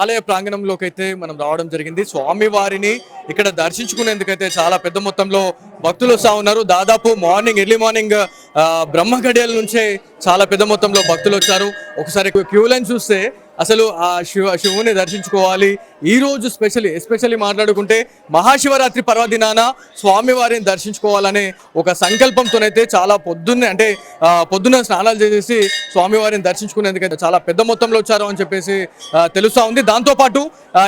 ఆలయ ప్రాంగణంలోకి అయితే మనం రావడం జరిగింది. స్వామివారిని ఇక్కడ దర్శించుకునేందుకైతే చాలా పెద్ద మొత్తంలో భక్తులు వస్తూ ఉన్నారు. దాదాపు ఎర్లీ మార్నింగ్ బ్రహ్మ గడియల నుంచే చాలా పెద్ద మొత్తంలో భక్తులు వచ్చారు. ఒకసారి క్యూ లైన్ చూస్తే అసలు ఆ శివుని దర్శించుకోవాలి. ఈ రోజు ఎస్పెషల్లీ మాట్లాడుకుంటే మహాశివరాత్రి పర్వదినాన స్వామివారిని దర్శించుకోవాలనే ఒక సంకల్పంతోనైతే చాలా పొద్దున్న స్నానాలు చేసేసి స్వామివారిని దర్శించుకునేందుకైతే చాలా పెద్ద మొత్తంలో వచ్చారు అని చెప్పేసి తెలుస్తా ఉంది. దాంతోపాటు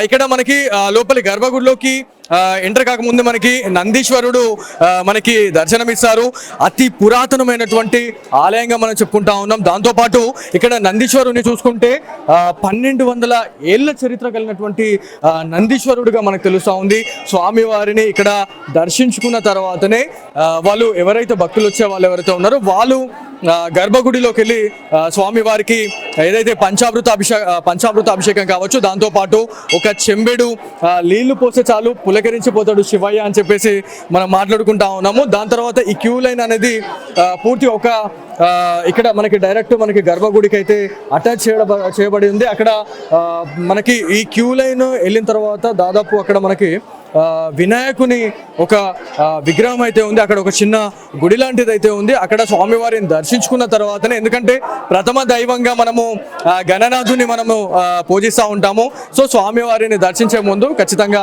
ఇక్కడ మనకి లోపలి గర్భగుడిలోకి ఎంటర్ కాకముందు మనకి నందీశ్వరుడు మనకి దర్శనమిస్తారు. అతి పురాతనమైనటువంటి ఆలయంగా మనం చెప్పుకుంటా ఉన్నాం. దాంతోపాటు ఇక్కడ నందీశ్వరుని చూసుకుంటే 1200 ఏళ్ల చరిత్ర కలిగినటువంటి నందీశ్వరుడుగా మనకు తెలుస్తూ ఉంది. స్వామివారిని ఇక్కడ దర్శించుకున్న తర్వాతనే వాళ్ళు ఎవరైతే భక్తులు వచ్చే వాళ్ళు ఎవరైతే ఉన్నారో వాళ్ళు గర్భగుడిలోకి వెళ్ళి స్వామివారికి ఏదైతే పంచామృత అభిషేకం కావచ్చు, దాంతోపాటు ఒక చెంబెడు నీళ్లు పోస్తే చాలు పులకరించిపోతాడు శివయ్య అని చెప్పేసి మనం మాట్లాడుకుంటా ఉన్నాము. దాని తర్వాత ఈ క్యూ లైన్ అనేది పూర్తి ఇక్కడ మనకి గర్భగుడికి అయితే అటాచ్ చేయబడి ఉంది. అక్కడ మనకి ఈ క్యూ లైన్ వెళ్ళిన తర్వాత దాదాపు అక్కడ మనకి వినాయకుని ఒక విగ్రహం అయితే ఉంది. అక్కడ ఒక చిన్న గుడి లాంటిది అయితే ఉంది. అక్కడ స్వామివారిని దర్శించుకున్న తర్వాతనే, ఎందుకంటే ప్రథమ దైవంగా మనము గణనాథుని మనము పూజిస్తూ ఉంటాము. సో స్వామివారిని దర్శించే ముందు ఖచ్చితంగా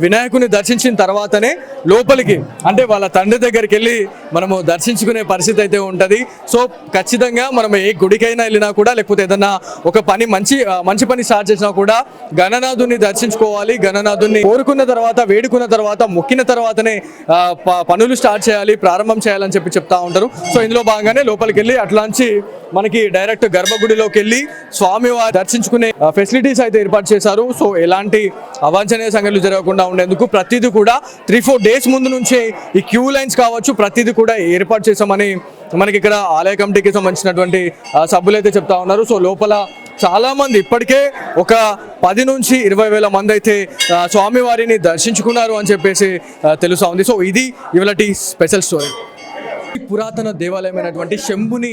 వినాయకుని దర్శించిన తర్వాతనే లోపలికి అంటే వాళ్ళ తండ్రి దగ్గరికి వెళ్ళి మనము దర్శించుకునే పరిస్థితి అయితే ఉంటుంది. సో ఖచ్చితంగా మనం ఏ గుడికైనా వెళ్ళినా కూడా, లేకపోతే ఏదన్నా ఒక మంచి పని స్టార్ట్ చేసినా కూడా గణనాథుని దర్శించుకోవాలి. గణనాథుని కోరుకున్న తర్వాత, వేడుకున్న తర్వాత, మొక్కిన తర్వాతనే పనులు స్టార్ట్ చేయాలి, ప్రారంభం చేయాలని చెప్తా ఉంటారు. సో ఇందులో భాగంగానే లోపలికి వెళ్ళి అట్లాంటి మనకి డైరెక్ట్ గర్భగుడిలోకి వెళ్ళి స్వామివారి దర్శించుకునే ఫెసిలిటీస్ అయితే ఏర్పాటు చేశారు. సో ఎలాంటి అవాంఛనీయ సంఘటనలు జరగకుండా ఉండేందుకు ప్రతిదీ కూడా 3-4 డేస్ ముందు నుంచే ఈ క్యూ లైన్స్ కావచ్చు ప్రతిదీ కూడా ఏర్పాటు చేశామని మనకి ఇక్కడ ఆలయ కమిటీకి సంబంధించినటువంటి సభ్యులు అయితే చెప్తా ఉన్నారు. సో లోపల చాలా మంది ఇప్పటికే ఒక 10 నుంచి 20 వేల మంది అయితే స్వామివారిని దర్శించుకున్నారు అని చెప్పేసి తెలుసా ఉంది. సో ఇది ఇవాళటి స్పెషల్ స్టోరీ. పురాతన దేవాలయమైనటువంటి శంభుని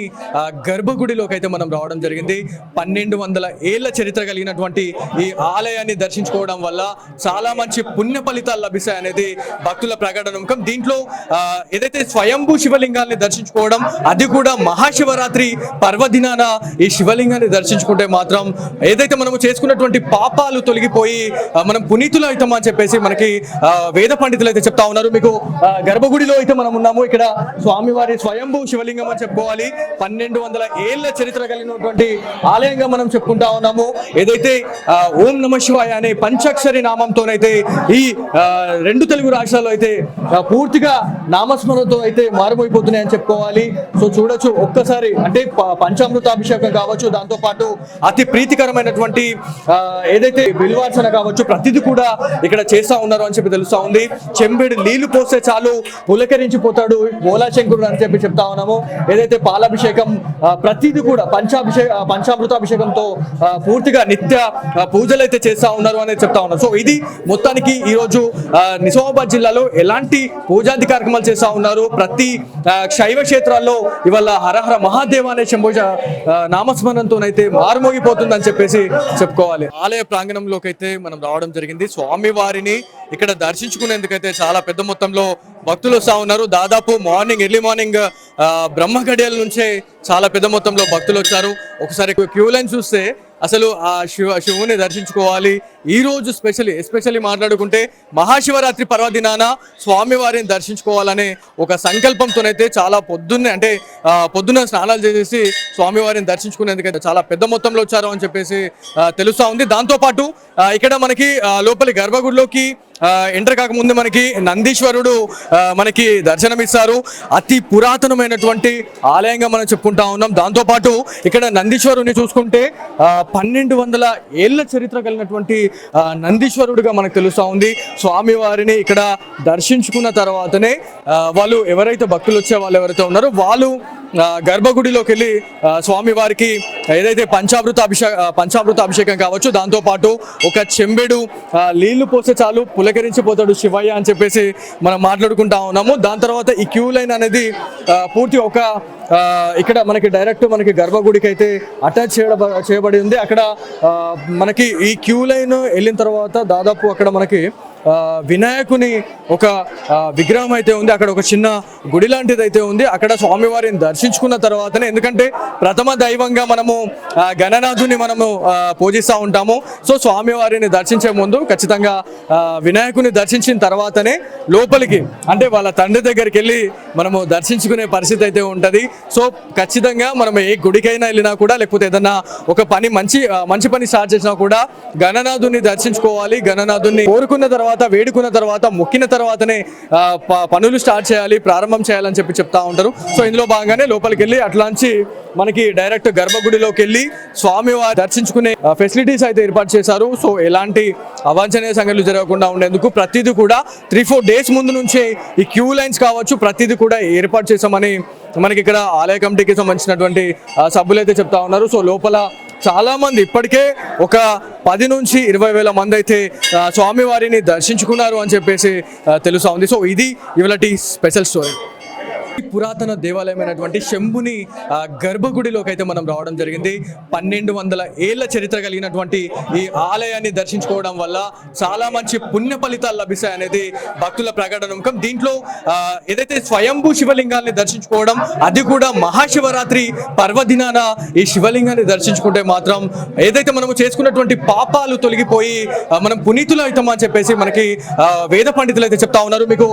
గర్భగుడిలోకి అయితే మనం రావడం జరిగింది. 1200 ఏళ్ల చరిత్ర కలిగినటువంటి ఈ ఆలయాన్ని దర్శించుకోవడం వల్ల చాలా మంచి పుణ్య ఫలితాలు లభిస్తాయి అనేది భక్తుల ప్రకటన. దీంట్లో ఏదైతే స్వయంభూ శివలింగాన్ని దర్శించుకోవడం, అది కూడా మహాశివరాత్రి పర్వదినాన ఈ శివలింగాన్ని దర్శించుకుంటే మాత్రం ఏదైతే మనము చేసుకున్నటువంటి పాపాలు తొలగిపోయి మనం పునీతులు అవుతాం అని చెప్పేసి మనకి వేద పండితులు అయితే చెప్తా ఉన్నారు. మీకు గర్భగుడిలో అయితే మనం ఉన్నాము. ఇక్కడ స్వామివారి స్వయంభూ శివలింగం అని చెప్పుకోవాలి. 1200 ఏళ్ల చరిత్ర కలిగినటువంటి ఆలయంగా మనం చెప్పుకుంటా ఉన్నాము. ఏదైతే ఓం నమ శివాయ అనే పంచాక్షరి నామంతోనైతే ఈ 2 తెలుగు రాష్ట్రాల్లో అయితే పూర్తిగా నామస్మరణతో అయితే మారుమోగిపోతున్నాయని చెప్పుకోవాలి. సో చూడొచ్చు ఒక్కసారి, అంటే పంచామృత అభిషేకం కావచ్చు, దాంతోపాటు అతి ప్రీతికరమైనటువంటి ఏదైతే బిల్వార్చన కావచ్చు ప్రతిదీ కూడా ఇక్కడ చేస్తా ఉన్నారు అని చెప్పి తెలుస్తా ఉంది. చెంబెడు నీళ్లు పోస్తే చాలు పులకరించిపోతాడు బోలాశంకరుడు అని చెప్పి చెప్తా ఉన్నాము. ఏదైతే పాలాభిషేకం ప్రతిదీ కూడా పంచామృతాభిషేకంతో పూర్తిగా నిత్య పూజలు అయితే చేస్తా ఉన్నారు అనేది చెప్తా ఉన్నారు. సో ఇది మొత్తానికి ఈ రోజు నిజామాబాద్ జిల్లాలో ఎలాంటి పూజాది కార్యక్రమాలు చేస్తా ఉన్నారు. ప్రతి శైవ క్షేత్రాల్లో ఇవాళ హరహర మహాదేవ అనే శంభోజ నామస్మరణతోనైతే మారుమోగిపోతుందని చెప్పేసి చెప్పుకోవాలి. ఆలయ ప్రాంగణంలోకి అయితే మనం రావడం జరిగింది. స్వామివారిని ఇక్కడ దర్శించుకునేందుకైతే చాలా పెద్ద మొత్తంలో భక్తులు వస్తూ ఉన్నారు. దాదాపు ఎర్లీ మార్నింగ్ బ్రహ్మ గడియల నుంచే చాలా పెద్ద మొత్తంలో భక్తులు వచ్చారు. ఒకసారి క్యూ లైన్ చూస్తే అసలు ఆ శివుని దర్శించుకోవాలి. ఈ రోజు ఎస్పెషల్లీ మాట్లాడుకుంటే మహాశివరాత్రి పర్వదినాన స్వామివారిని దర్శించుకోవాలనే ఒక సంకల్పంతోనైతే చాలా పొద్దున్న స్నానాలు చేసేసి స్వామివారిని దర్శించుకునేందుకైతే చాలా పెద్ద మొత్తంలో వచ్చారు అని చెప్పేసి తెలుస్తా ఉంది. దాంతోపాటు ఇక్కడ మనకి లోపలి గర్భగుడిలోకి ఎంటర్ కాకముందు మనకి నందీశ్వరుడు మనకి దర్శనమిస్తారు. అతి పురాతనమైనటువంటి ఆలయంగా మనం చెప్పుకుంటా ఉన్నాం. దాంతోపాటు ఇక్కడ నందీశ్వరుని చూసుకుంటే 1200 ఏళ్ల చరిత్ర కలిగినటువంటి నందీశ్వరుడుగా మనకు తెలుస్తూ ఉంది. స్వామివారిని ఇక్కడ దర్శించుకున్న తర్వాతనే వాళ్ళు ఎవరైతే భక్తులు వచ్చే వాళ్ళు ఎవరైతే ఉన్నారో వాళ్ళు గర్భగుడిలోకి వెళ్ళి స్వామి వారికి ఏదైతే పంచామృత అభిషేకం కావచ్చు, దాంతోపాటు ఒక చెంబెడు నీళ్లు పోస్తే చాలు పులకరించిపోతాడు శివయ్య అని చెప్పేసి మనం మాట్లాడుకుంటా ఉన్నాము. దాని తర్వాత ఈ క్యూ లైన్ అనేది పూర్తి ఒక ఇక్కడ మనకి డైరెక్ట్ మనకి గర్భగుడికి అయితే అటాచ్ చేయబడి ఉంది. అక్కడ మనకి ఈ క్యూ లైన్ వెళ్ళిన తర్వాత దాదాపు అక్కడ మనకి వినాయకుని ఒక విగ్రహం అయితే ఉంది. అక్కడ ఒక చిన్న గుడి లాంటిది అయితే ఉంది. అక్కడ స్వామివారిని దర్శించుకున్న తర్వాతనే, ఎందుకంటే ప్రథమ దైవంగా మనము గణనాథుని మనము పూజిస్తూ ఉంటాము. సో స్వామివారిని దర్శించే ముందు ఖచ్చితంగా వినాయకుని దర్శించిన తర్వాతనే లోపలికి, అంటే వాళ్ళ తండ్రి దగ్గరికి వెళ్ళి మనము దర్శించుకునే పరిస్థితి అయితే ఉంటుంది. సో ఖచ్చితంగా మనం ఏ గుడికైనా వెళ్ళినా కూడా, లేకపోతే ఏదన్నా ఒక పని మంచి పని స్టార్ట్ చేసినా కూడా గణనాథుని దర్శించుకోవాలి. గణనాథుని కోరుకున్న తర్వాత, వేడుకున్న తర్వాత, మొక్కిన తర్వాతనే పనులు స్టార్ట్ చేయాలి, ప్రారంభం చేయాలని చెప్తా ఉంటారు. సో ఇందులో భాగంగానే లోపలికి వెళ్ళి అట్లాంటి మనకి డైరెక్ట్ గర్భగుడిలోకి వెళ్ళి స్వామివారి దర్శించుకునే ఫెసిలిటీస్ అయితే ఏర్పాటు చేశారు. సో ఎలాంటి అవాంఛనీయ సంఘటనలు జరగకుండా ఉండేందుకు ప్రతిదీ కూడా 3-4 డేస్ ముందు నుంచే ఈ క్యూ లైన్స్ కావచ్చు ప్రతిదీ కూడా ఏర్పాటు చేశామని మనకి ఇక్కడ ఆలయ కమిటీకి సంబంధించినటువంటి సభ్యులు అయితే చెప్తా ఉన్నారు. సో లోపల చాలా మంది ఇప్పటికే ఒక 10 నుంచి 20 వేల మంది అయితే స్వామివారిని దర్శించుకున్నారు అని చెప్పేసి తెలుసా ఉంది. సో ఇది ఇవాళటి స్పెషల్ స్టోరీ. పురాతన దేవాలయమైనటువంటి శంభుని గర్భగుడిలోకి అయితే మనం రావడం జరిగింది. 1200 ఏళ్ల చరిత్ర కలిగినటువంటి ఈ ఆలయాన్ని దర్శించుకోవడం వల్ల చాలా మంచి పుణ్య ఫలితాలు లభిస్తాయి అనేది భక్తుల ప్రకటనముఖం. దీంట్లో ఏదైతే స్వయంభూ శివలింగాన్ని దర్శించుకోవడం, అది కూడా మహాశివరాత్రి పర్వదినాన ఈ శివలింగాన్ని దర్శించుకుంటే మాత్రం ఏదైతే మనము చేసుకున్నటువంటి పాపాలు తొలగిపోయి మనం పునీతులు అవుతామని చెప్పేసి మనకి వేద పండితులు అయితే చెప్తా ఉన్నారు. మీకు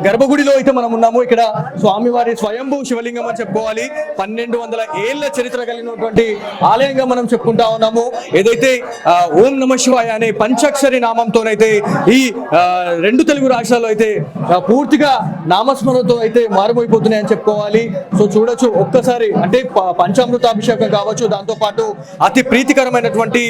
గర్భగుడిలో అయితే మనం ఉన్నాము. ఇక్కడ స్వామివారి స్వయంభూ శివలింగం అని చెప్పుకోవాలి. 1200 ఏళ్ల చరిత్ర కలిగినటువంటి ఆలయంగా మనం చెప్పుకుంటా ఉన్నాము. ఏదైతే ఓం నమ శివాయ అనే పంచాక్షరి నామంతోనైతే ఈ 2 తెలుగు రాష్ట్రాల్లో అయితే పూర్తిగా నామస్మరణతో అయితే మారుమోగిపోతున్నాయి అని చెప్పుకోవాలి. సో చూడొచ్చు ఒక్కసారి, అంటే పంచామృతాభిషేకం కావచ్చు, దాంతోపాటు అతి ప్రీతికరమైనటువంటి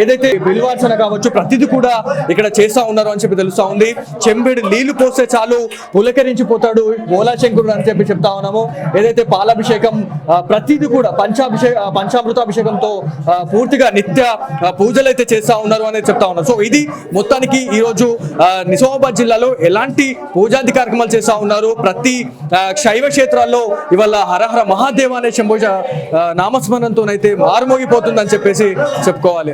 ఏదైతే బిల్వార్చన కావచ్చు ప్రతిదీ కూడా ఇక్కడ చేస్తా ఉన్నారు అని చెప్పి తెలుస్తా ఉంది. చెంబెడు నీళ్లు పోస్తే చాలు పులకరించిపోతాడు బోలాశంకరుడు అని చెప్పి చెప్తా ఉన్నాము. ఏదైతే పాలాభిషేకం ప్రతిదీ కూడా పంచామృతాభిషేకంతో పూర్తిగా నిత్య పూజలు అయితే చేస్తా ఉన్నారు అనేది చెప్తా ఉన్నారు. సో ఇది మొత్తానికి ఈరోజు నిజామాబాద్ జిల్లాలో ఎలాంటి పూజాది కార్యక్రమాలు చేస్తా ఉన్నారు. ప్రతి శైవ క్షేత్రాల్లో ఇవాళ హరహర మహాదేవ అనే శంభో నామస్మరణతోనైతే మారుమోగిపోతుందని చెప్పేసి చెప్పుకోవాలి.